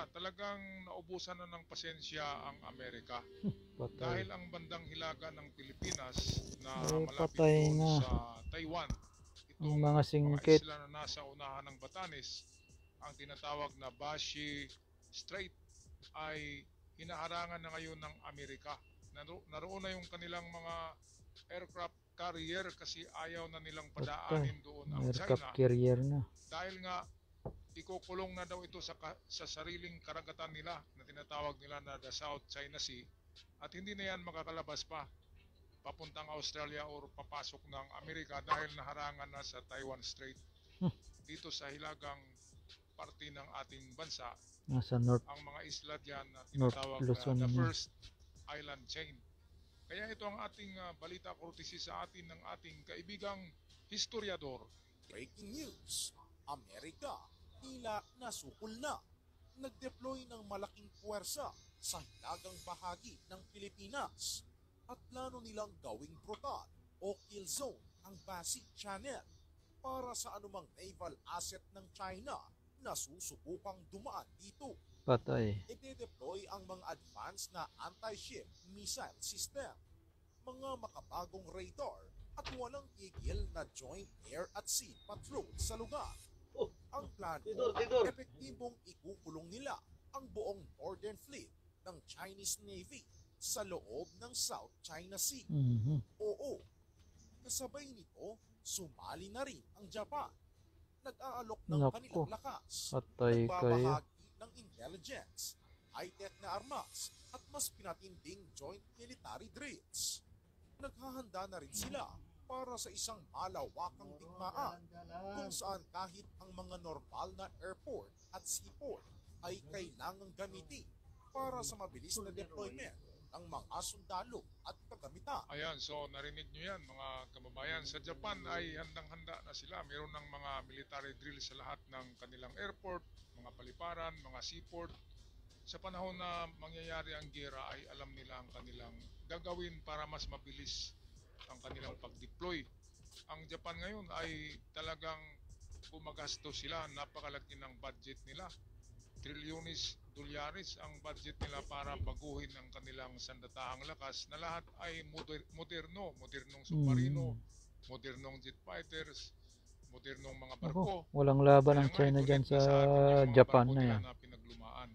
na, talagang naubusan na ng pasensya ang Amerika. Patay. Dahil ang bandang hilaga ng Pilipinas na Ay, malapit patay doon na. sa Taiwan, Ang itong mga mga singkit. isla na nasa unahan ng Batanes, ang tinatawag na Bashi Strait, ay hinaharangan na ngayon ng Amerika. Naroon na yung kanilang mga aircraft carrier kasi ayaw na nilang Patay. padaanin doon ang Aircraft China carrier na. dahil nga ikukulong na daw ito sa sariling karagatan nila na tinatawag nila na the South China Sea at hindi na yan makakalabas pa papuntang Australia or papasok ng Amerika dahil naharangan na sa Taiwan Strait. Hmm. Dito sa hilagang parte ng ating bansa, Nasa North ang mga isla dyan na North tinatawag na Luzon the na. first island chain. Kaya ito ang ating balita courtesy sa atin ng ating kaibigang historiador. Breaking news, Amerika tila nasukol na. Nag-deploy ng malaking puwersa sa hilagang bahagi ng Pilipinas at plano nilang gawing brutal o kill zone ang Basic Channel para sa anumang naval asset ng China na susubukang dumaan dito. Patay. Ide-deploy ang mga advanced na anti-ship missile system, mga makabagong radar at walang tigil na joint air at sea patrol sa lugar. Ang plano, epektibong ikukulong nila ang buong Northern Fleet ng Chinese Navy sa loob ng South China Sea. Oo, kasabay nito, sumali na rin ang Japan. Nag-aalok ng Nako, kanilang lakas, patay kayo. nagbabahagi ng intelligence, high-tech na armas at mas pinatinding joint military drills. Naghahanda na rin sila para sa isang malawakang digmaan kung saan kahit ang mga normal na airport at seaport ay kailangang gamitin para sa mabilis na deployment ng mga sundalo at kagamitan. Ayan, so narinig nyo yan mga kababayan. Sa Japan ay handang-handa na sila. Meron ng mga military drill sa lahat ng kanilang airport, mga paliparan, mga seaport. Sa panahon na mangyayari ang gera ay alam nila ang kanilang gagawin para mas mabilis ang kanilang pag-deploy. Ang Japan ngayon ay talagang gumagasto sila. Napakalaki ng budget nila. Trilyones dolyares ang budget nila para baguhin ang kanilang sandataang lakas na lahat ay modernong submarino, modernong jet fighters, modernong mga barko. Walang laban Kaya ng nga China ito dyan din sa sa atin yung mga Japan barko na nila yan. na pinaglumaan.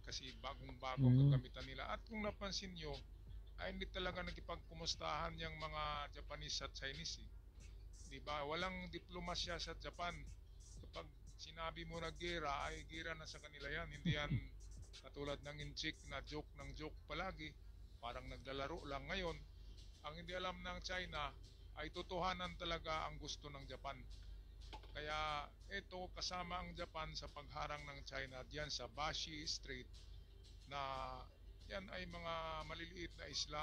Kasi bagong-bagong kagamitan nila. At kung napansin nyo, ay hindi talaga nakipagkumustahan yung mga Japanese at Chinese. Diba? Walang diplomasya sa Japan. Kapag sinabi mo na gera, ay gera na sa kanila yan. Hindi yan katulad ng inchik na joke ng joke palagi. Parang naglalaro lang ngayon. Ang hindi alam ng China ay totohanan talaga ang gusto ng Japan. Kaya ito kasama ang Japan sa pagharang ng China diyan sa Bashi Strait na yan ay mga maliliit na isla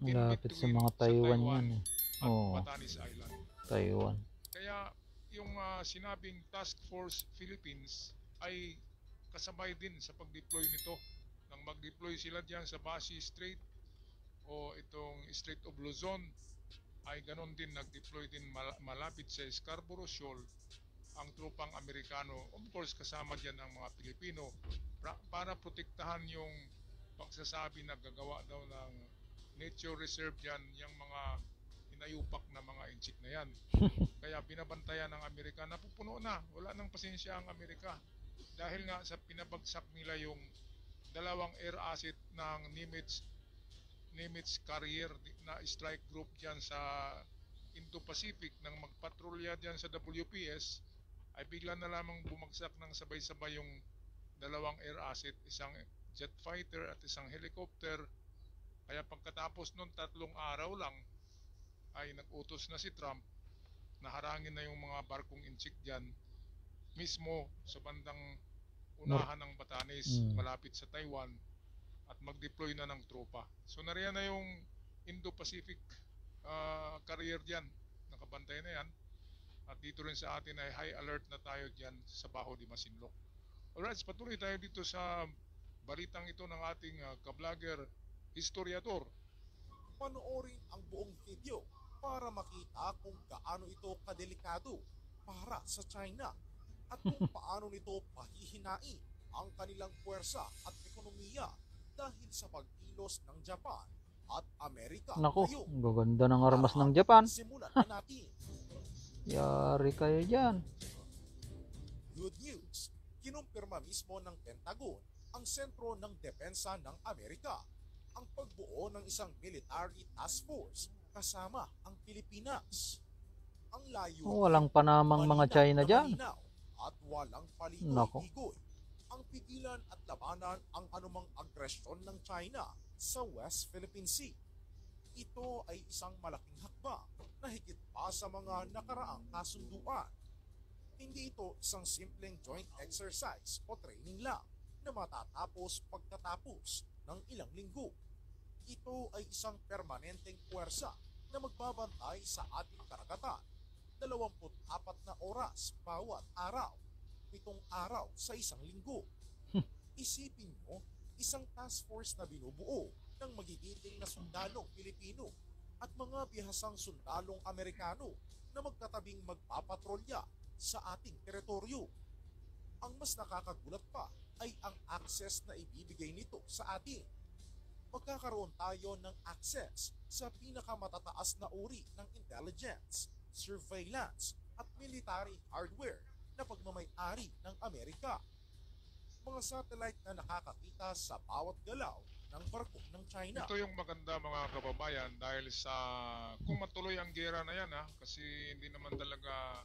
in Malapit sa between mga sa Taiwan Taiwan yan eh. at Oo, Batanes Island. Taiwan. Kaya yung sinabing Task Force Philippines ay kasabay din sa pag-deploy nito. Nang mag-deploy sila diyan sa Bashi Strait o itong Strait of Luzon, ay ganon din nag-deploy din malapit sa Scarborough Shoal ang tropang Amerikano. Of course kasama diyan ang mga Pilipino para protektahan yung pagsasabi na gagawa daw ng nature reserve diyan, yung mga inayupak na mga inchik na yan. Kaya binabantayan ng Amerika na pupuno na, wala nang pasensya ang Amerika dahil nga sa pinabagsak nila yung dalawang air asset ng Nimitz carrier na strike group dyan sa Indo-Pacific. Nang magpatrolya dyan sa WPS ay bigla na lamang bumagsak ng sabay-sabay yung dalawang air asset, isang jet fighter at isang helicopter. Kaya pagkatapos nun 3 araw lang ay nag-utos na si Trump na harangin na yung mga barkong inchik dyan mismo sa bandang unahan ng Batanes malapit sa Taiwan at mag-deploy na ng tropa. So nariyan na yung Indo-Pacific carrier dyan, nakabantay na yan. At dito rin sa atin ay high alert na tayo dyan sa Baho de Masinloc. Alright, patuloy tayo dito sa balitang ito ng ating ka-vlogger, historiador. Panoorin ang buong video para makita kung gaano ito kadelikado para sa China at kung paano nito pahihinain ang kanilang puwersa at ekonomiya dahil sa pagkilos ng Japan at Amerika. Nako, Ngayon, ang gaganda ng armas ng tara, Japan. simulan na natin. Yari kayo dyan. Good news, kinumpirma mismo ng Pentagon, ang sentro ng depensa ng Amerika, ang pagbuo ng isang military task force kasama ang Pilipinas. Ang layunin, Walang panamang mga malinaw China na dyan. malinaw at walang Nako. paligoy-ligoy ang pigilan at labanan ang anumang agresyon ng China sa West Philippine Sea. Ito ay isang malaking hakbang na higit pa sa mga nakaraang kasunduan. Hindi ito isang simpleng joint exercise o training lang na matatapos pagkatapos ng ilang linggo. Ito ay isang permanenteng puwersa na magbabantay sa ating karagatan 24 na oras bawat araw, 7 araw sa isang linggo. Isipin mo, isang task force na binubuo ng magigiting na sundalong Pilipino at mga bihasang sundalong Amerikano na magkatabing magpapatrolya sa ating teritoryo. Ang mas nakakagulat pa ay ang access na ibibigay nito sa atin. Magkakaroon tayo ng access sa pinakamatataas na uri ng intelligence, surveillance at military hardware na pagmamay-ari ng Amerika. Mga satellite na nakakakita sa bawat galaw ng barko ng China. Ito yung maganda mga kababayan dahil sa kung matuloy ang gera na yan kasi hindi naman talaga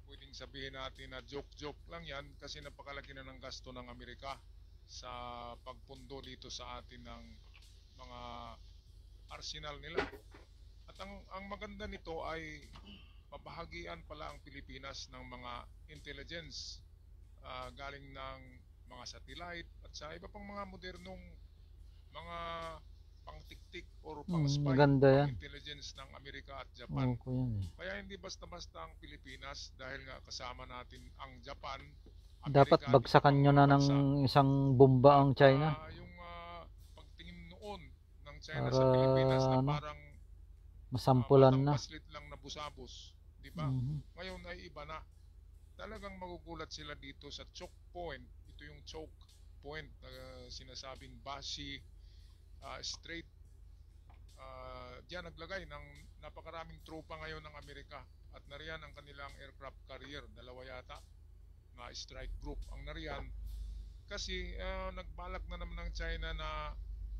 pwedeng sabihin natin na joke-joke lang yan kasi napakalaki na ng gasto ng Amerika sa pagpundo dito sa atin ng mga arsenal nila. At ang maganda nito ay pabahagian pala ang Pilipinas ng mga intelligence galing ng mga satellite at sa iba pang mga modernong mga pangtiktik or pang-spy maganda yan. intelligence ng Amerika at Japan. Ko yan eh. Kaya hindi basta-basta ang Pilipinas dahil nga kasama natin ang Japan. Dapat Amerika, bagsakan nyo na ng isang bomba ang China. Yung pagtingin noon ng China Para, sa Pilipinas na ano, parang masampulan na. baslit lang na busabos, di ba? Ngayon ay iba na. Talagang magugulat sila dito sa choke point. Ito yung choke point na sinasabing Bashi Strait. Diyan naglagay ng napakaraming tropa ngayon ng Amerika at nariyan ang kanilang aircraft carrier, dalawa yata na strike group ang nariyan kasi nagbalak na naman ng China na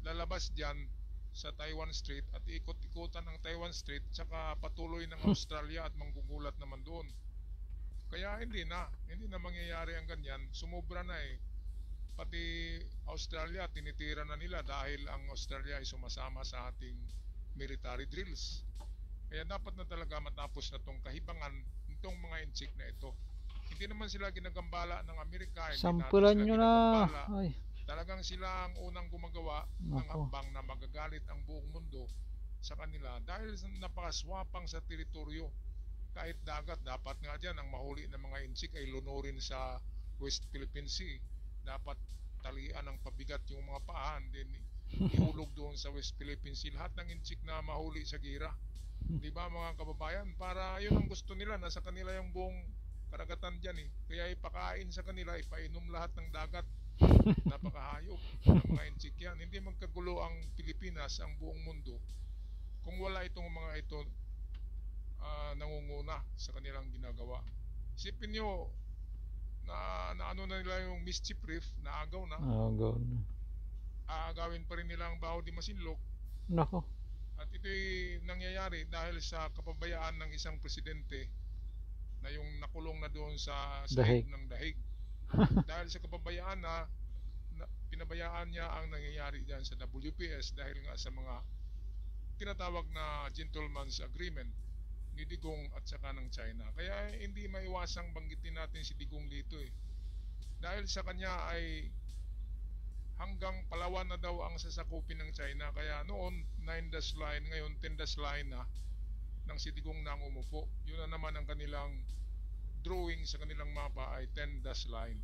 lalabas diyan sa Taiwan Strait at ikot-ikutan ng Taiwan Strait tsaka patuloy ng Australia at manggugulat naman doon. Kaya hindi na mangyayari ang ganyan. Sumobra na eh. Pati Australia tinitira na nila dahil ang Australia ay sumasama sa ating military drills. Kaya dapat na talaga matapos na tong kahibangan nitong mga inchik na ito. Hindi naman sila ginagambala ng Amerika. Sampulan nyo na. Ay. Talagang sila ang unang gumagawa ng hakbang na magagalit ang buong mundo sa kanila dahil napakaswapang sa teritoryo. Kahit dagat, dapat nga dyan ang mahuli ng mga inchik ay lunurin sa West Philippine Sea. Dapat talian ng pabigat yung mga paan, then ihulog doon sa West Philippine Sea. Lahat ng inchik na mahuli sa gira. Di ba mga kababayan? Para yun ang gusto nila, nasa kanila yung buong karagatan dyan eh. Kaya ipakain sa kanila, ipainom lahat ng dagat. Napakahayop ng mga inchik yan. Hindi magkagulo ang Pilipinas, ang buong mundo kung wala itong mga ito nangunguna sa kanilang ginagawa. Isipin nyo na ano na nila yung mischief reef, naagaw na. Aagawin pa rin nila ang Baho de Masinloc. Nako. At ito'y nangyayari dahil sa kapabayaan ng isang presidente na yung nakulong na doon sa sahig ng dahig. Dahil sa kapabayaan na pinabayaan niya ang nangyayari dyan sa WPS dahil nga sa mga tinatawag na gentleman's agreement ni Digong at saka ng China. Kaya hindi maiwasang banggitin natin si Digong dito eh. Dahil sa kanya ay hanggang Palawan na daw ang sasakupin ng China. Kaya noon 9-dash line, ngayon 10-dash line na ng si Digong na ang umupo. Yun na naman ang kanilang drawing sa kanilang mapa ay 10-dash line.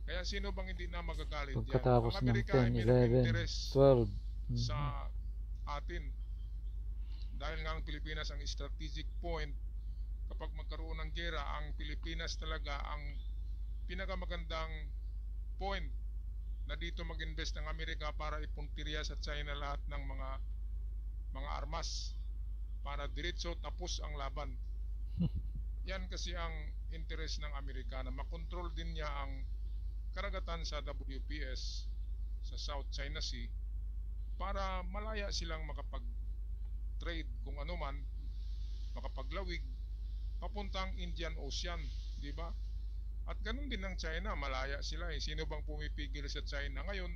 Kaya sino bang hindi na magagalit yan? Pagkatapos Ang ng Amerika ay 10, may 11, interest 12. sa atin. Dahil nga ang Pilipinas ang strategic point kapag magkaroon ng gera, ang Pilipinas talaga ang pinakamagandang point na dito mag-invest ng Amerika para ipuntirya sa China lahat ng mga armas para diretso tapos ang laban. Yan kasi ang interest ng Amerika, na makontrol din niya ang karagatan sa WPS sa South China Sea para malaya silang makapag-trade kung ano man, makapaglawig papuntang Indian Ocean, di ba? At ganun din ng China, malaya sila eh. Sino bang pumipigil sa China ngayon?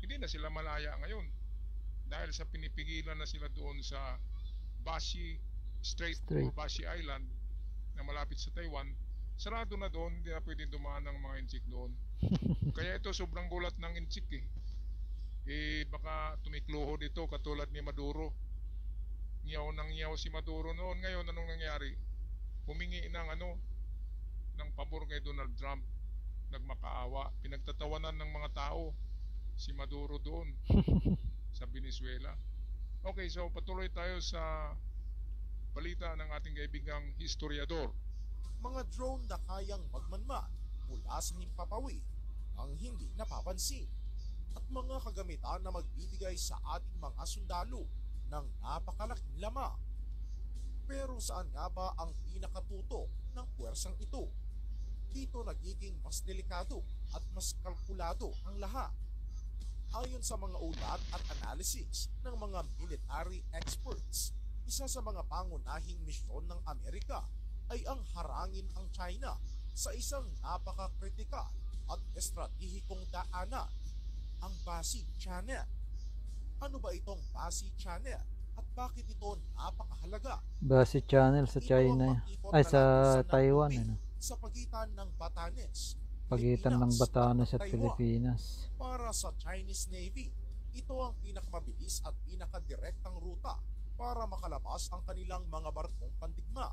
Hindi na sila malaya ngayon dahil sa pinipigilan na sila doon sa Bashi Strait or Bashi Island na malapit sa Taiwan. Sarado na doon, hindi na pwedeng dumaan ng mga inchik doon. Kaya ito sobrang gulat ng inchik eh. Baka tumikluho dito katulad ni Maduro. Ngiyaw si Maduro noon. Ngayon anong nangyari? Humingi ng pabor kay Donald Trump. Nagmakaawa, pinagtatawanan ng mga tao si Maduro doon sa Venezuela. Okay, so patuloy tayo sa balita ng ating kaibigang historiador. Mga drone na kayang magmanman mula sa himpapawid ang hindi napapansin, at mga kagamitan na magbibigay sa ating mga sundalo ng napakalaking lamang. Pero saan nga ba ang pinakatutok ng puwersang ito? Dito nagiging mas delikado at mas kalkulado ang lahat. Ayon sa mga ulat at analysis ng mga military experts, isa sa mga pangunahing misyon ng Amerika ay ang harangin ang China sa isang napaka-kritikal at estratehikong daanan, ang Bashi Channel. Ano ba itong Bashi Channel at bakit ito napakahalaga? Bashi Channel sa China. Ay, sa Taiwan. Sa pagitan ng Batanes, Pagitan ng Batanes at Pilipinas. Para sa Chinese Navy, ito ang pinakamabilis at pinakadirektang ruta para makalabas ang kanilang mga barkong pandigma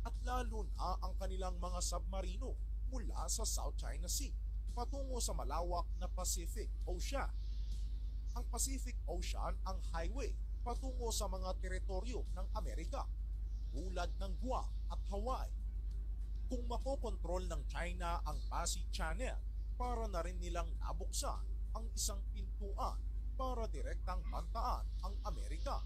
at lalo na ang kanilang mga submarino mula sa South China Sea patungo sa malawak na Pacific Ocean. Ang Pacific Ocean ang highway patungo sa mga teritoryo ng Amerika tulad ng Guam at Hawaii. Kung makokontrol ng China ang Bashi Channel, para na rin nilang nabuksan ang isang pintuan para direktang bantaan ang Amerika.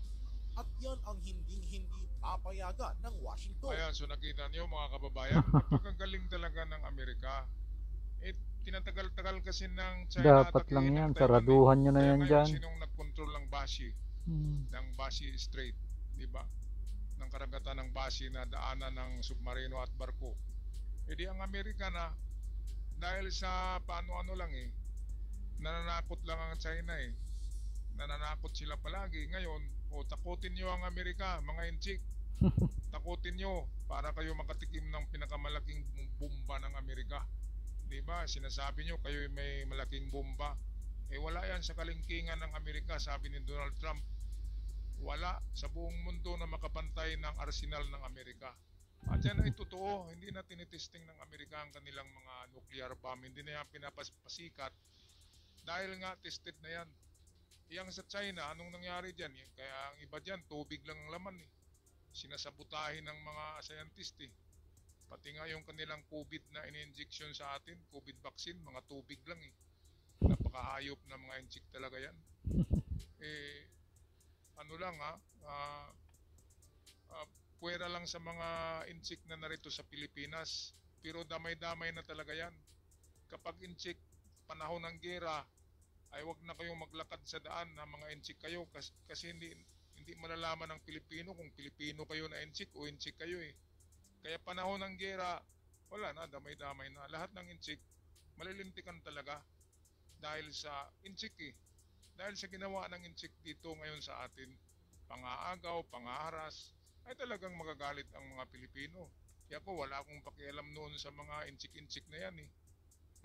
At yan ang hindi papayagan ng Washington. Ayan, so nakita niyo mga kababayan, napakagaling talaga ng Amerika. Tinatagal-tagal kasi ng China. Dapat lang yan, saraduhan nyo na yan dyan. Sinong nagkontrol ng Bashi? Ng Bashi Strait, di ba? Ng karagatan ng Bashi na daanan ng submarino at barko. E di ang Amerika na, dahil sa paano-ano lang eh, nananakot lang ang China eh. Nananakot sila palagi. Ngayon, takutin nyo ang Amerika, mga inchik. Takutin nyo para kayo makatikim ng pinakamalaking bomba ng Amerika. Diba? Sinasabi nyo kayo may malaking bomba. Wala yan sa kalingkingan ng Amerika, sabi ni Donald Trump. Wala sa buong mundo na makapantay ng arsenal ng Amerika. At yan ay totoo, hindi na tinitesting ng Amerika ang kanilang mga nuclear bomb. Hindi na yan pinapasikat dahil nga tested na yan. Yang sa China, anong nangyari dyan? Kaya ang iba dyan, tubig lang ang laman eh. Sinasabutahin ng mga scientist eh. Pati nga yung kanilang COVID na in-injection sa atin, COVID vaccine, mga tubig lang eh. Napakahayop na mga inject talaga yan. Puwera lang sa mga inject na narito sa Pilipinas. Pero damay-damay na talaga yan. Kapag inject, panahon ng gera, ay wag na kayong maglakad sa daan na mga inchik kayo kasi hindi malalaman ng Pilipino kung Pilipino kayo na inchik o inchik kayo eh. Kaya panahon ng gera, wala na, damay-damay na. Lahat ng inchik, malilintikan talaga dahil sa inchik eh. Dahil sa ginawa ng inchik dito ngayon sa atin, pangaagaw, pangaharas, ay talagang magagalit ang mga Pilipino. Kaya ko wala akong pakialam noon sa mga inchik-inchik na yan eh.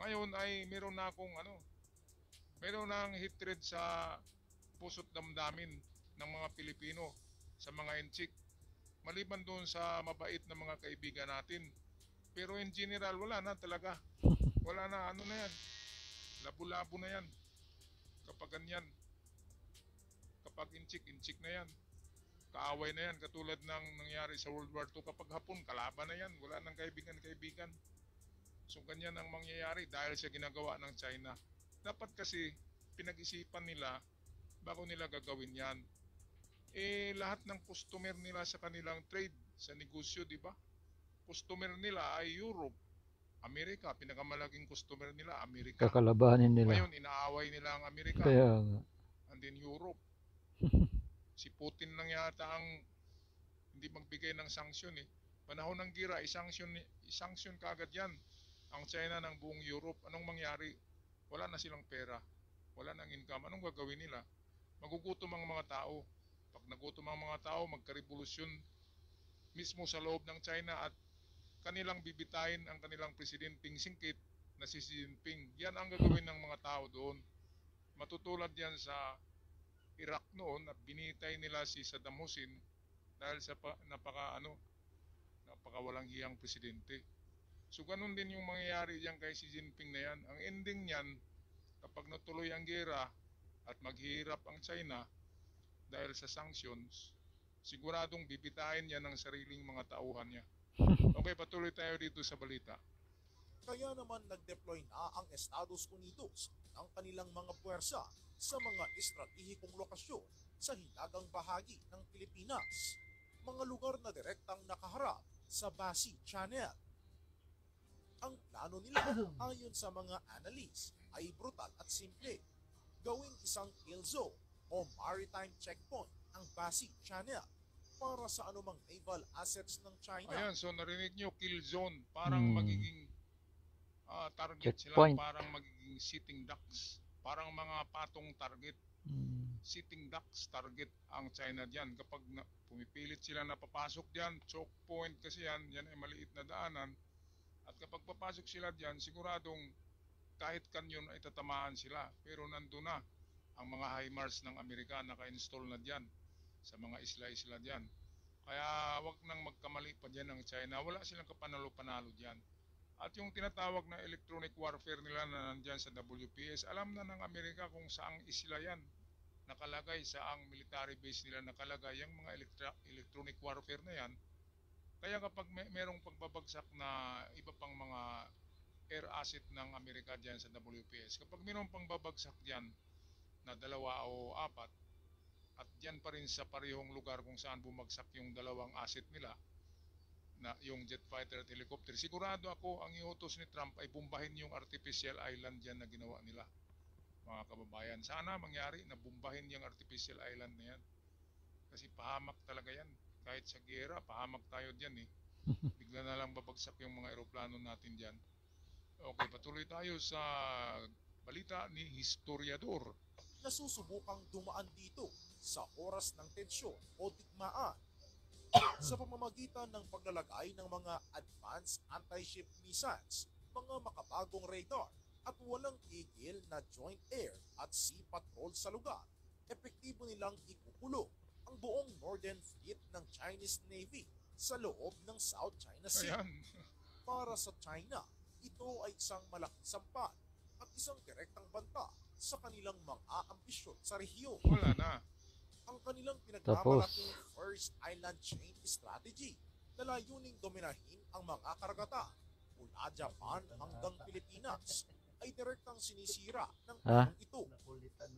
Ngayon ay meron na akong meron ng hatred sa puso't damdamin ng mga Pilipino sa mga inchik. Maliban doon sa mabait na mga kaibigan natin. Pero in general, wala na talaga. Wala na, na yan. Labo-labo na yan. Kapag ganyan. Kapag inchik na yan. Kaaway na yan, katulad ng nangyari sa World War II. Kapag Hapon, kalaban na yan. Wala nang kaibigan-kaibigan. So ganyan ang mangyayari dahil sa ginagawa ng China. Dapat kasi pinag-isipan nila bago nila gagawin yan. Lahat ng customer nila sa kanilang trade, sa negosyo, di ba? Customer nila ay Europe, Amerika, pinakamalaking customer nila, Amerika. Kakalabanin nila. Ngayon, inaaway nila ang Amerika. Kaya nga. And then Europe. Si Putin lang yata ang hindi magbigay ng sanksyon eh. Panahon ng gira, isanksyon kaagad yan ang China ng buong Europe. Anong mangyari? Wala na silang pera. Wala nang income. Anong gagawin nila? Magugutom ang mga tao. Pag nagutom ang mga tao, magka-revolusyon mismo sa loob ng China at kanilang bibitayin ang kanilang presidenteng singkit na si Xi Jinping. Yan ang gagawin ng mga tao doon. Matutulad yan sa Iraq noon at binitay nila si Saddam Hussein dahil sa napaka walang hiyang presidente. So ganun din yung mangyayari diyan kay Xi Jinping na yan. Ang ending niyan, kapag natuloy ang gera at maghihirap ang China dahil sa sanctions, siguradong bibitahin niya ng sariling mga tauhan niya. Okay, patuloy tayo dito sa balita. Kaya naman nag-deploy na ang Estados Unidos ng kanilang mga puwersa sa mga estratehikong lokasyon sa hilagang bahagi ng Pilipinas, mga lugar na direktang nakaharap sa Basi Channel. Ang plano nila ayon sa mga analyst ay brutal at simple, gawing isang kill zone o maritime checkpoint ang Basi Channel para sa anumang naval assets ng China. Ayan, so narinig nyo, kill zone, parang Hmm. magiging target Checkpoint. sila, parang magiging sitting ducks, parang mga patong target. Sitting ducks target ang China diyan kapag pumipilit sila na papasok diyan, choke point kasi yan ay maliit na daanan, at kapag papasok sila diyan, siguradong kahit kanyon ay tatamaan sila, pero nandun na ang mga HIMARS ng Amerika naka-install na diyan sa mga isla-isla diyan. Kaya wag nang magkamali pa diyan ng China, wala silang kapanalo-panalo diyan. At yung tinatawag na electronic warfare nila na nandyan sa WPS, alam na ng Amerika kung saang isla yan nakalagay, sa ang military base nila nakalagay yung mga electronic warfare na yan. Kaya kapag merong pagbabagsak na iba pang mga air asset ng Amerika dyan sa WPS, kapag merong pagbabagsak dyan na 2 o 4, at dyan pa rin sa parehong lugar kung saan bumagsak yung 2 asset nila, na yung jet fighter at helicopter, sigurado ako ang iutos ni Trump ay bumbahin yung artificial island dyan na ginawa nila, mga kababayan. Sana mangyari na bumbahin yung artificial island na yan, kasi pahamak talaga yan. Kahit sa gera, pahamak tayo dyan eh. Bigla na lang babagsak yung mga eroplano natin dyan. Okay, patuloy tayo sa balita ni Historiador. Nasusubukang dumaan dito sa oras ng tensyon o digmaan sa pamamagitan ng paglalagay ng mga advanced anti-ship missiles, mga makabagong radar at walang tigil na joint air at sea patrol sa lugar. Epektibo nilang ikukulong ang buong Northern Fleet ng Chinese Navy sa loob ng South China Sea. Ayan. Para sa China, ito ay isang malaking sampal at isang direktang banta sa kanilang mga ambisyon sa rehiyon. Wala na. Ang kanilang Tapos, pinagmamalaking First Island Chain Strategy na layuning dominahin ang mga karagatan mula Japan hanggang Pilipinas ay direktang sinisira ng planong ito.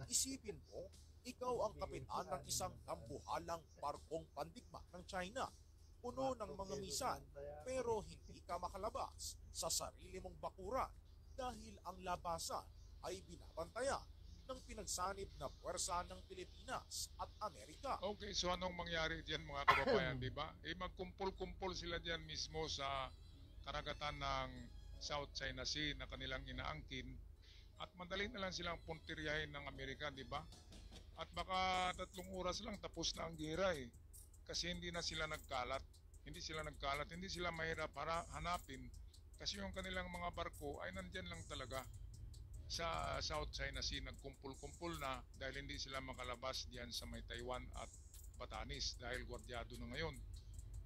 Isipin mo, ikaw ang kapitan ng isang dambuhalang barkong pandigma ng China, puno ng mga misan, pero hindi ka makalabas sa sarili mong bakuran dahil ang labasan ay binabantayan ng pinagsanib na puwersa ng Pilipinas at Amerika. Okay, so anong mangyari diyan mga kababayan, di ba? Magkumpul-kumpul sila diyan mismo sa karagatan ng South China Sea na kanilang inaangkin, at madali na lang silang puntiryahin ng Amerika, di ba? At baka 3 oras lang tapos na ang gera eh. Kasi hindi na sila nagkalat. Hindi sila mahirap para hanapin kasi yung kanilang mga barko ay nandyan lang talaga sa South China Sea, nagkumpul-kumpul na dahil hindi sila makalabas diyan sa may Taiwan at Batanes dahil gwardyado na ngayon.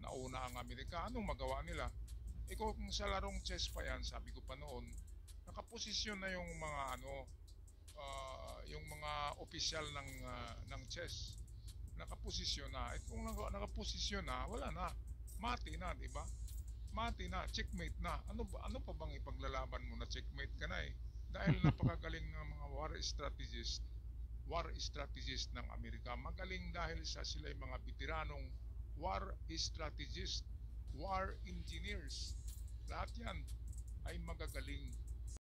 Nauna ang Amerika, anong magawa nila? Kung sa larong chess pa yan, sabi ko pa noon, nakaposisyon na yung mga yung mga opisyal ng chess. Nakaposisyon na. Kung nakaposisyon na, wala na. Mati na, di ba? mati na, checkmate na. Ano pa bang ipaglalaban mo na checkmate ka na eh? Dahil napakagaling ng mga war strategist ng Amerika. Magaling dahil sa sila'y mga veteranong war strategist, war engineers. Lahat yan ay magagaling